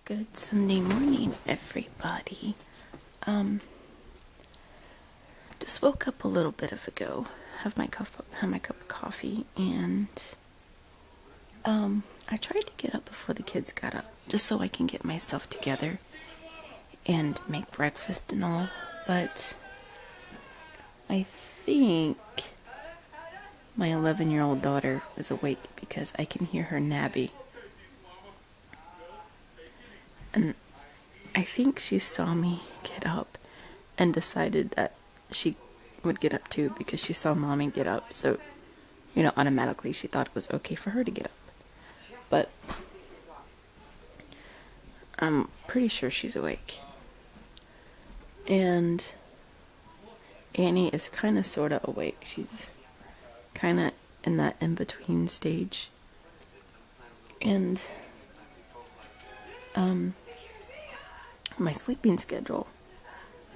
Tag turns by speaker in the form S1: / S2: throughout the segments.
S1: Good Sunday morning, everybody. Just woke up a little bit ago. Have my cup of coffee, and I tried to get up before the kids got up, just so I can get myself together and make breakfast and all. But I think my 11-year-old daughter is awake because I can hear her nabby. And I think she saw me get up and decided that she would get up too because she saw Mommy get up. So, automatically she thought it was okay for her to get up. But I'm pretty sure she's awake. And Annie is kind of sort of awake. She's kind of in that in-between stage. And my sleeping schedule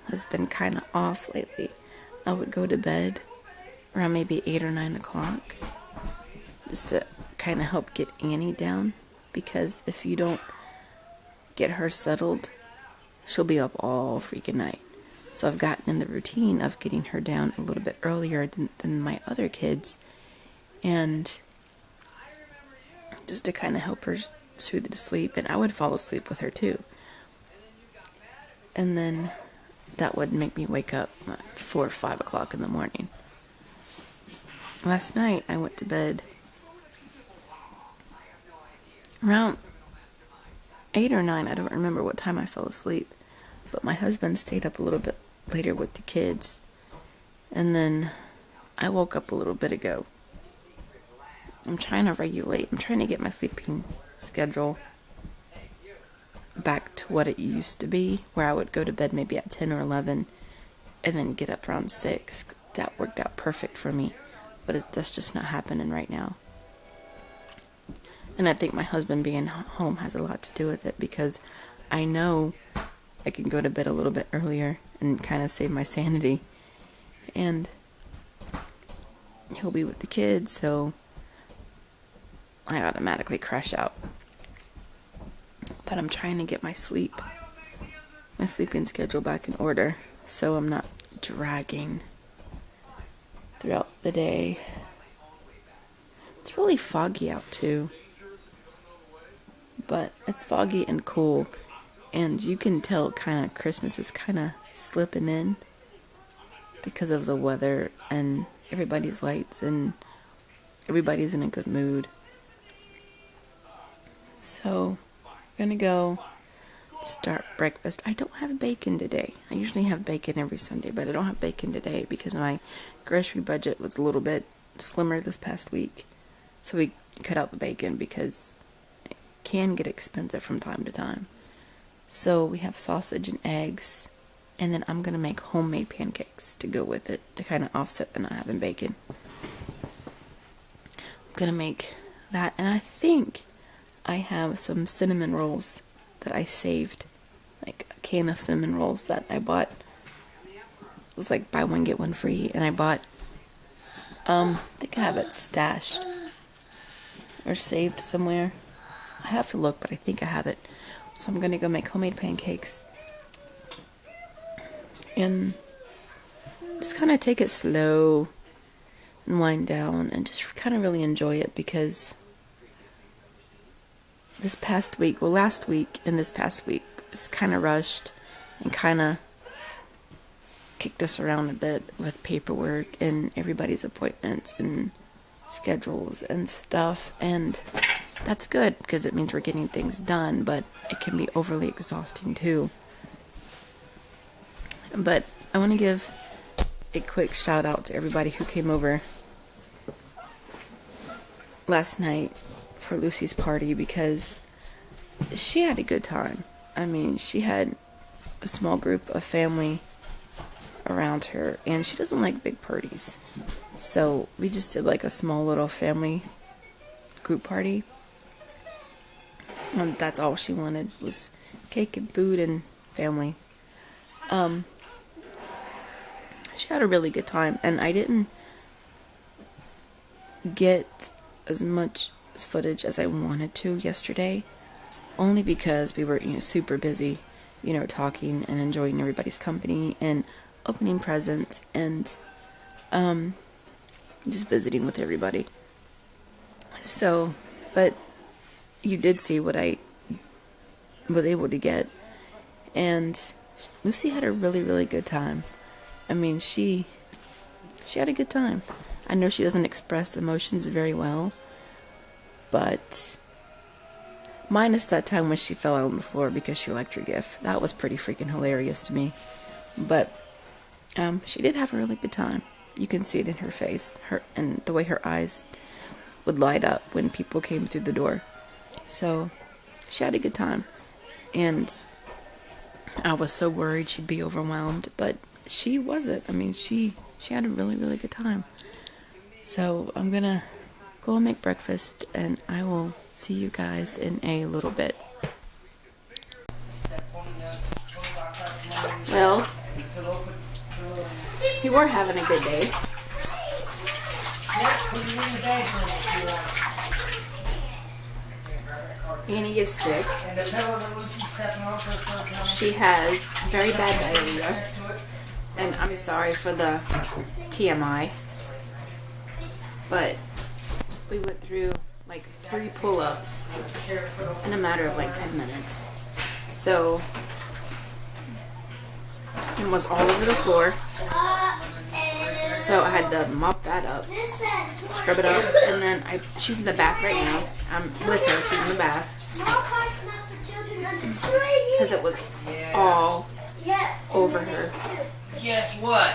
S1: has been kind of off lately. I would go to bed around maybe 8 or 9 o'clock just to kind of help get Annie down, because if you don't get her settled, she'll be up all freaking night. So I've gotten in the routine of getting her down a little bit earlier than my other kids, and just to kind of help her soothe to sleep. And I would fall asleep with her too. And then that would make me wake up at 4 or 5 o'clock in the morning. Last night I went to bed around 8 or 9. I don't remember what time I fell asleep. But my husband stayed up a little bit later with the kids. And then I woke up a little bit ago. I'm trying to regulate. I'm trying to get my sleeping schedule back to what it used to be, where I would go to bed maybe at 10 or 11 and then get up around 6. That worked out perfect for me, but that's just not happening right now. And I think my husband being home has a lot to do with it, because I know I can go to bed a little bit earlier and kind of save my sanity, and he'll be with the kids, so I automatically crash out. But I'm trying to get my sleeping schedule back in order, so I'm not dragging throughout the day. It's really foggy out too, but it's foggy and cool, and you can tell kind of Christmas is kind of slipping in because of the weather and everybody's lights, and everybody's in a good mood. So I'm gonna go start breakfast. I don't have bacon today. I usually have bacon every Sunday, but I don't have bacon today because my grocery budget was a little bit slimmer this past week. So we cut out the bacon because it can get expensive from time to time. So we have sausage and eggs, and then I'm gonna make homemade pancakes to go with it to kind of offset the not having bacon. I'm gonna make that, and I think I have some cinnamon rolls that I saved, like a can of cinnamon rolls that I bought. It was like buy one get one free, and I bought I think I have it stashed or saved somewhere. I have to look, but I think I have it. So I'm gonna go make homemade pancakes and just kind of take it slow and wind down and just kind of really enjoy it, because last week and this past week was kind of rushed and kind of kicked us around a bit with paperwork and everybody's appointments and schedules and stuff, and that's good because it means we're getting things done, but it can be overly exhausting too. But I want to give a quick shout out to everybody who came over last night for Lucy's party, because she had a good time. I mean, she had a small group of family around her, and she doesn't like big parties. So we just did like a small little family group party. And that's all she wanted was cake and food and family. She had a really good time, and I didn't get as much footage as I wanted to yesterday only because we were, super busy, talking and enjoying everybody's company and opening presents and just visiting with everybody. So, but you did see what I was able to get, and Lucy had a really, really good time. I mean, she had a good time. I know she doesn't express emotions very well, but minus that time when she fell out on the floor because she liked her gift. That was pretty freaking hilarious to me. But she did have a really good time. You can see it in her face, and the way her eyes would light up when people came through the door. So she had a good time, and I was so worried she'd be overwhelmed, but she wasn't. I mean, she had a really, really good time. So I'm gonna go and make breakfast, and I will see you guys in a little bit. Well, we were having a good day. Annie is sick. She has very bad diarrhea. And I'm sorry for the TMI. But we went through like 3 pull-ups in a matter of like 10 minutes. So, it was all over the floor. So I had to mop that up, scrub it up, and then she's in the bath right now. I'm with her, she's in the bath. Because it was all over her.
S2: Guess what?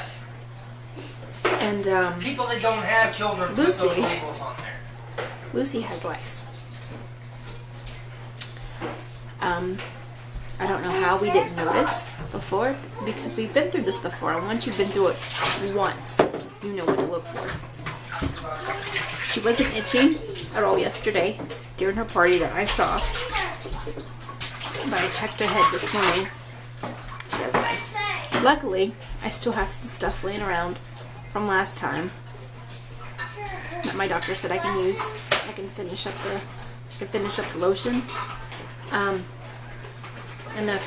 S1: And
S2: people that don't have children put those labels on there.
S1: Lucy has lice. I don't know how we didn't notice before, because we've been through this before, and once you've been through it once, you know what to look for. She wasn't itching at all yesterday during her party that I saw, but I checked her head this morning. She has lice. Luckily, I still have some stuff laying around from last time that my doctor said I can use. I can finish up the lotion. And if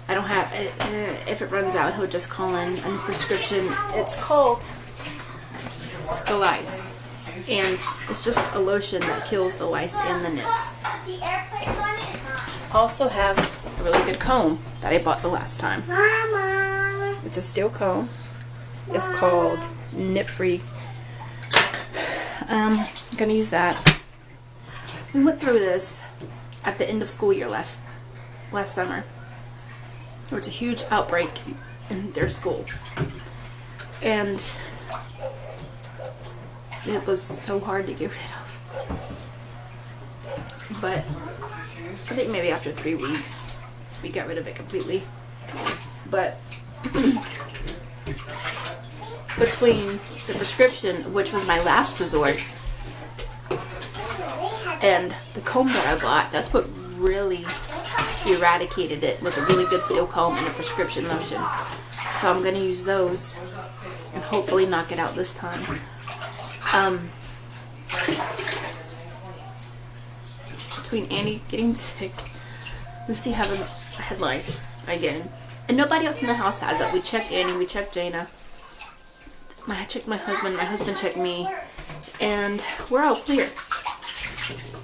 S1: I don't have it, if it runs out, he'll just call in a prescription. It's called Scalice, and it's just a lotion that kills the lice and the nits. I also have a really good comb that I bought the last time. Mama. It's a steel comb. It's called Nip Free. I'm gonna use that. We went through this at the end of school year last summer. There was a huge outbreak in their school, and it was so hard to get rid of. But I think maybe after 3 weeks we got rid of it completely. But between the prescription, which was my last resort, and the comb that I bought, that's what really eradicated it, was a really good steel comb and a prescription lotion. So I'm going to use those and hopefully knock it out this time. Between Annie getting sick, Lucy having head lice again, and nobody else in the house has it. We checked Annie, we checked Jana, I checked my husband checked me, and we're all clear.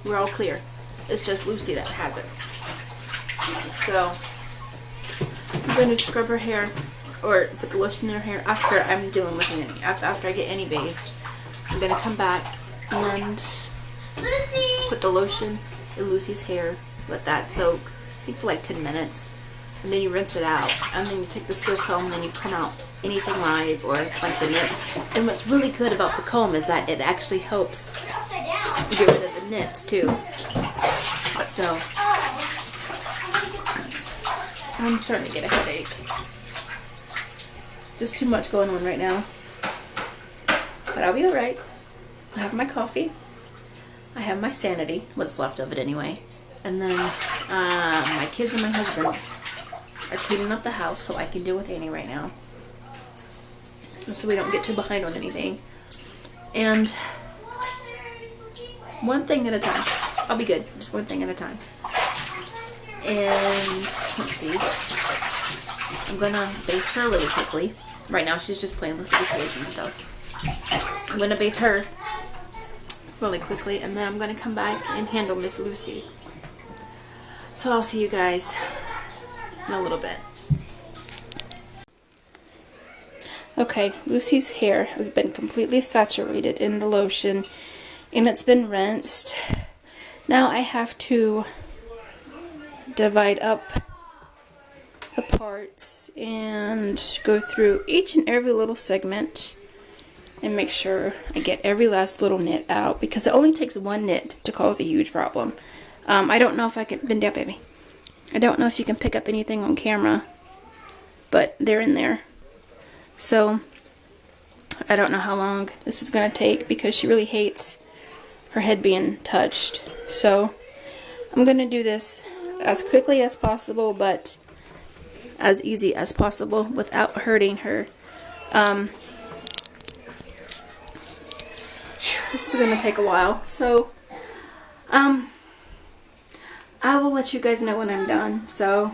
S1: We're all clear. It's just Lucy that has it. So I'm going to scrub her hair, or put the lotion in her hair after I'm dealing with Annie. After I get Annie bathed, I'm going to come back and put the lotion in Lucy's hair, let that soak, I think for like 10 minutes, and then you rinse it out, and then you take the steel comb and then you comb out anything live or like the nits. And what's really good about the comb is that it actually helps get rid of the nits too. So I'm starting to get a headache. Just too much going on right now. But I'll be alright. I have my coffee. I have my sanity, what's left of it anyway. And then my kids and my husband are cleaning up the house so I can deal with Annie right now. So we don't get too behind on anything. And one thing at a time. I'll be good. Just one thing at a time. And let's see. I'm gonna bathe her really quickly. Right now she's just playing with the toys and stuff. I'm gonna bathe her really quickly, and then I'm gonna come back and handle Miss Lucy. So I'll see you guys in a little bit. Okay, Lucy's hair has been completely saturated in the lotion, and it's been rinsed. Now I have to divide up the parts and go through each and every little segment and make sure I get every last little knit out, because it only takes one knit to cause a huge problem. I don't know if I can, bend down baby. I don't know if you can pick up anything on camera, but they're in there. So I don't know how long this is going to take, because she really hates her head being touched. So I'm going to do this as quickly as possible, but as easy as possible without hurting her. This is going to take a while. So I will let you guys know when I'm done. So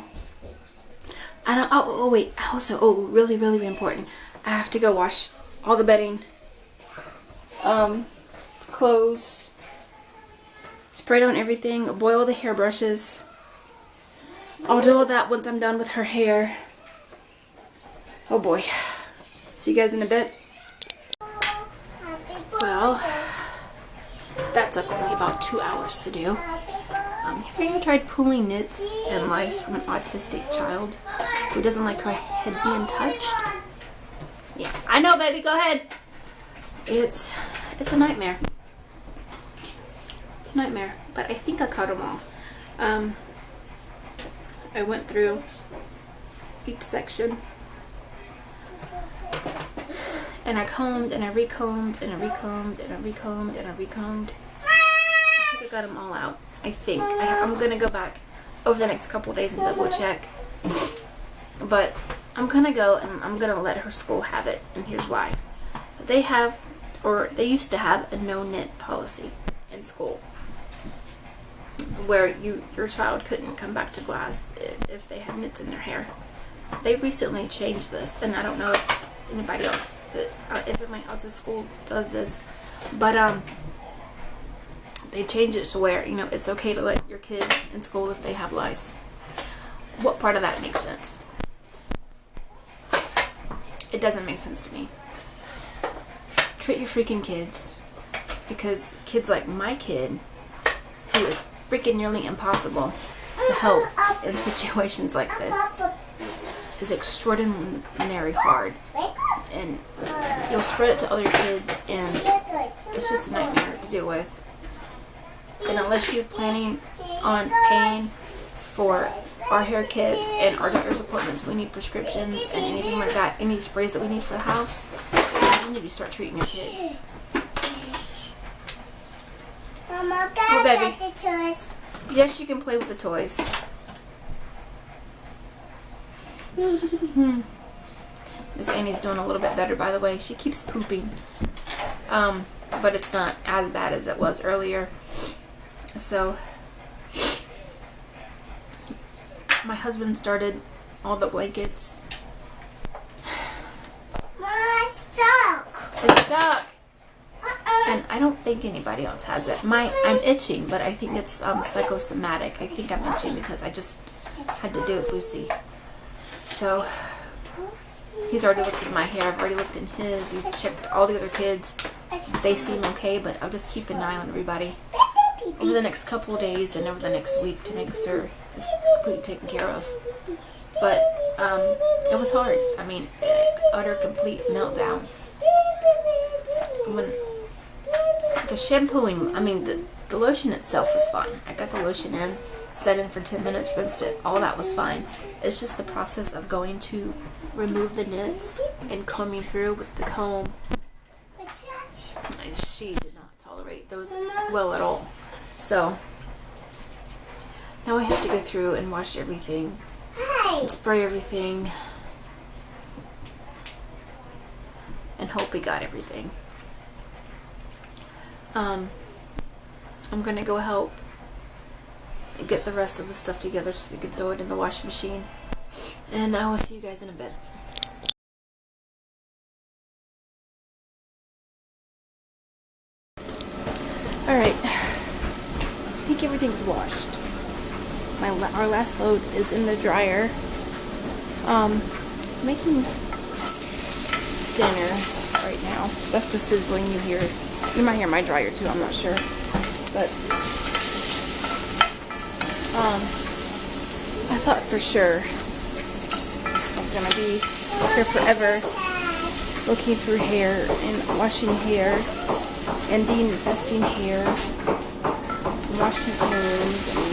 S1: I don't, oh wait, also, really important, I have to go wash all the bedding, clothes, spray on everything, boil the hairbrushes. I'll do all that once I'm done with her hair. Oh boy. See you guys in a bit. Well, that took only about 2 hours to do. Have you ever tried pulling knits and lice from an autistic child who doesn't like her head being touched? Yeah, I know, baby. Go ahead. It's a nightmare. It's a nightmare. But I think I caught them all. I went through each section, and I combed and I recombed and I recombed and I recombed and I recombed. I think I got them all out. I think. I'm going to go back over the next couple of days and double check. But I'm going to go and I'm going to let her school have it. And here's why. They have, or they used to have, a no knit policy in school, where your child couldn't come back to class if they had knits in their hair. They recently changed this, and I don't know if anybody else, if anybody else at school does this, but they changed it to where, it's okay to let your kid in school if they have lice. What part of that makes sense? It doesn't make sense to me. Treat your freaking kids, because kids like my kid, who is freaking nearly impossible to help in situations like this, is extraordinarily hard, and you'll spread it to other kids, and it's just a nightmare to deal with. And unless you're planning on paying for our hair kits and our doctor's appointments, we need prescriptions and anything like that, any sprays that we need for the house, you need to start treating your kids.
S3: Mama,
S1: Oh, baby.
S3: the toys.
S1: Yes, you can play with the toys. Miss Annie's doing a little bit better, by the way. She keeps pooping. But it's not as bad as it was earlier. So, my husband started all the blankets.
S3: Mama, it's stuck.
S1: It's stuck. And I don't think anybody else has it. I'm itching, but I think it's psychosomatic. I think I'm itching because I just had to do with Lucy. So, he's already looked at my hair. I've already looked in his. We've checked all the other kids. They seem okay, but I'll just keep an eye on everybody over the next couple of days and over the next week to make sure it's completely taken care of. But it was hard. I mean, utter complete meltdown. When the shampooing, I mean, the lotion itself was fine. I got the lotion in, set in for 10 minutes, rinsed it. All that was fine. It's just the process of going to remove the knits and combing through with the comb. She did not tolerate those well at all. So now I have to go through and wash everything and spray everything and hope we got everything. I'm gonna go help get the rest of the stuff together so we can throw it in the washing machine. And I will see you guys in a bit. Alright, I think everything's washed. Our last load is in the dryer. Making dinner right now. That's the sizzling you hear. You might hear my dryer too, I'm not sure. But I thought for sure I was gonna be here forever looking through hair and washing hair and de-infesting hair and washing clothes and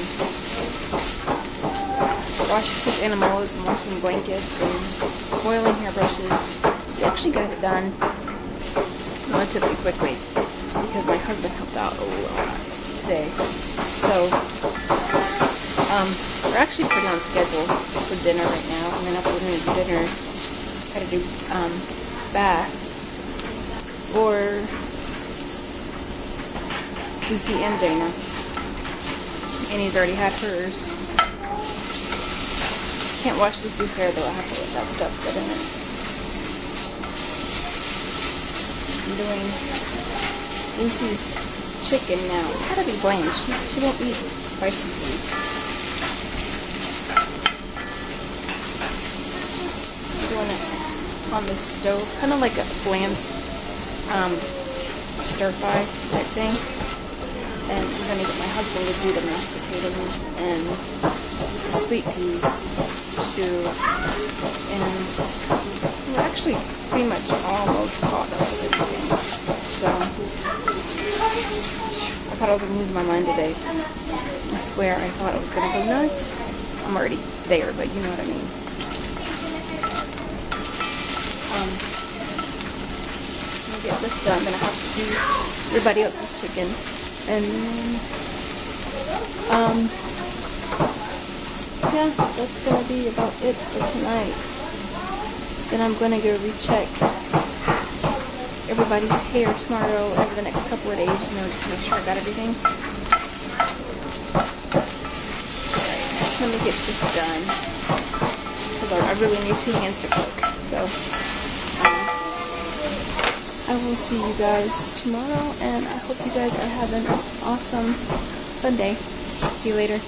S1: washing animals and washing blankets and boiling hairbrushes. We actually got it done relatively quickly because my husband helped out a lot today. So we're actually pretty on schedule for dinner right now. And then after we're going to do dinner, I got to do bath for Lucy and Jaina. Annie's already had hers. Can't wash Lucy's hair though, I have to let that stuff sit in it. I'm doing Lucy's chicken now. It's gotta be bland. She won't eat spicy food. I'm doing it on the stove, kind of like a bland stir fry type thing. And I'm gonna get my husband to do the mashed potatoes and the sweet peas too. And we're actually pretty much almost caught up with everything. So I thought I was gonna lose my mind today. I swear I thought I was gonna go nuts. I'm already there, but you know what I mean. I'm gonna get this done. I'm gonna have to do everybody else's chicken. And yeah, that's gonna be about it for tonight. Then I'm gonna go recheck everybody's hair tomorrow over the next couple of days, just to make sure I got everything. Alright, let me get this done because I really need 2 hands to cook. So I will see you guys tomorrow, and I hope you guys are having an awesome Sunday. See you later.